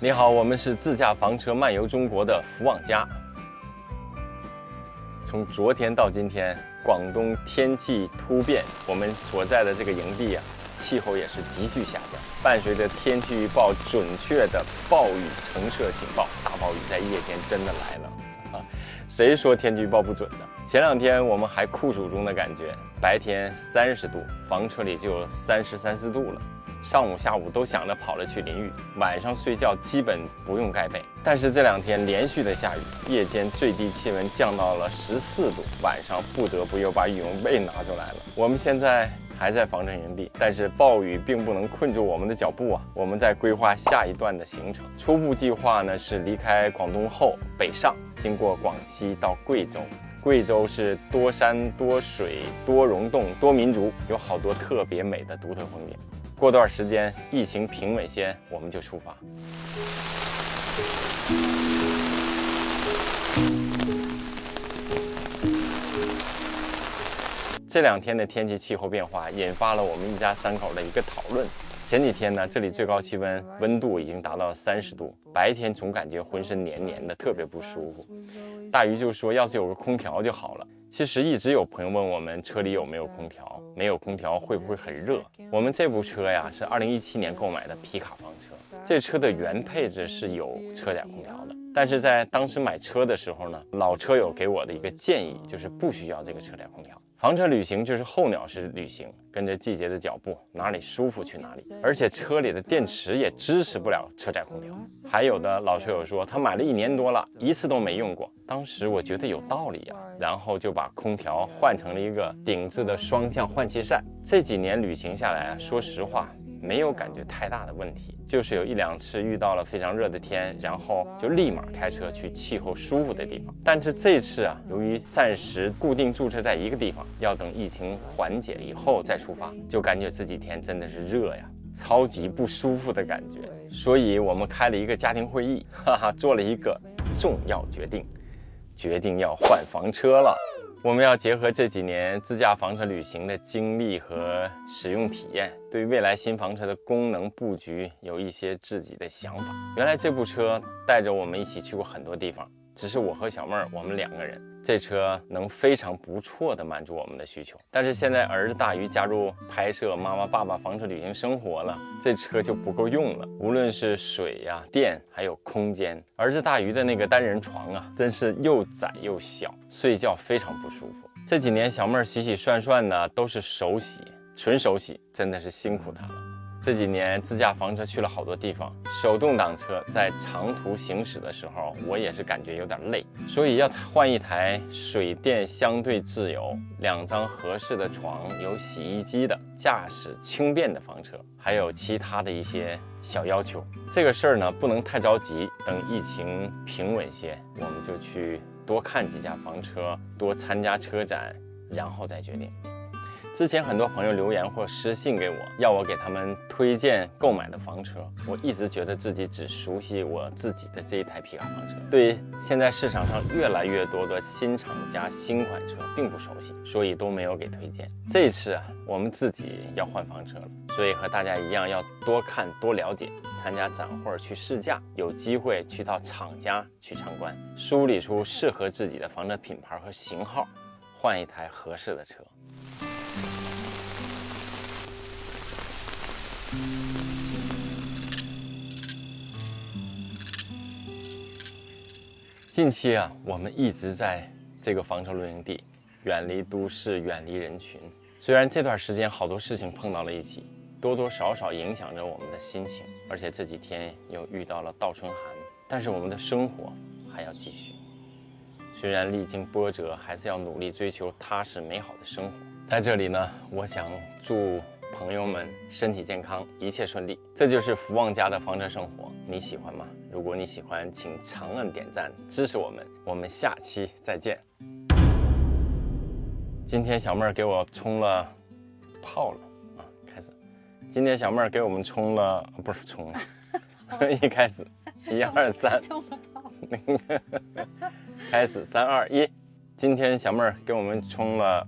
你好，我们是自驾房车漫游中国的福旺家。从昨天到今天，广东天气突变，我们所在的这个营地啊，气候也是急剧下降，伴随着天气预报准确的暴雨橙色警报，大暴雨在夜间真的来了啊！谁说天气预报不准的？前2天我们还酷暑中的感觉，白天30度，房车里就有30、34度了。上午、下午都想着跑了去淋浴，晚上睡觉基本不用盖被。但是这2天连续的下雨，夜间最低气温降到了14度，晚上不得不又把羽绒被拿出来了。我们现在还在房车营地，但是暴雨并不能困住我们的脚步啊！我们在规划下一段的行程，初步计划呢是离开广东后北上，经过广西到贵州。贵州是多山多水多溶洞多民族，有好多特别美的独特风景。过段时间疫情平稳些，我们就出发。这2天的天气气候变化引发了我们一家3口的一个讨论。前几天呢，这里最高气温度已经达到30度，白天总感觉浑身黏黏的，特别不舒服。大鱼就说，要是有个空调就好了。其实一直有朋友问我们车里有没有空调，没有空调会不会很热？我们这部车呀是2017年购买的皮卡房车，这车的原配置是有车载空调的，但是在当时买车的时候呢，老车友给我的一个建议就是不需要这个车载空调。房车旅行就是候鸟式旅行，跟着季节的脚步，哪里舒服去哪里。而且车里的电池也支持不了车载空调。还有的老车友说，他买了1年多了，一次都没用过。当时我觉得有道理啊，然后就把空调换成了一个顶置的双向换气扇。这几年旅行下来啊，说实话，没有感觉太大的问题，就是有1、2次遇到了非常热的天，然后就立马开车去气候舒服的地方。但是这次啊，由于暂时固定驻车在一个地方，要等疫情缓解以后再出发，就感觉这几天真的是热呀，超级不舒服的感觉。所以我们开了一个家庭会议，做了一个重要决定要换房车了。我们要结合这几年自驾房车旅行的经历和使用体验，对未来新房车的功能布局有一些自己的想法。原来这部车带着我们一起去过很多地方，只是我和小妹儿我们2个人，这车能非常不错的满足我们的需求。但是现在儿子大鱼加入拍摄妈妈爸爸房车旅行生活了，这车就不够用了，无论是水呀、电还有空间。儿子大鱼的那个单人床啊，真是又窄又小，睡觉非常不舒服。这几年小妹儿洗洗涮涮呢都是手洗，纯手洗，真的是辛苦她了。这几年自驾房车去了好多地方，手动挡车在长途行驶的时候，我也是感觉有点累，所以要换一台水电相对自由、2张合适的床、有洗衣机的、驾驶轻便的房车，还有其他的一些小要求。这个事儿呢，不能太着急，等疫情平稳些，我们就去多看几家房车，多参加车展，然后再决定。之前很多朋友留言或私信给我，要我给他们推荐购买的房车。我一直觉得自己只熟悉我自己的这一台皮卡房车，对现在市场上越来越多的新厂家新款车并不熟悉，所以都没有给推荐。这次啊，我们自己要换房车了，所以和大家一样要多看多了解，参加展会去试驾，有机会去到厂家去参观，梳理出适合自己的房车品牌和型号，换一台合适的车。近期啊，我们一直在这个房车露营地，远离都市，远离人群。虽然这段时间好多事情碰到了一起，多多少少影响着我们的心情，而且这几天又遇到了倒春寒，但是我们的生活还要继续。虽然历经波折，还是要努力追求踏实美好的生活。在这里呢，我想祝朋友们身体健康，一切顺利。这就是福旺家的房车生活，你喜欢吗？如果你喜欢，请长按点赞支持我们。我们下期再见。今天小妹儿给我冲了泡了啊，开始。今天小妹儿给我们冲了，不是冲了，一开始1、2、3，开始3、2、1。今天小妹儿给我们冲了。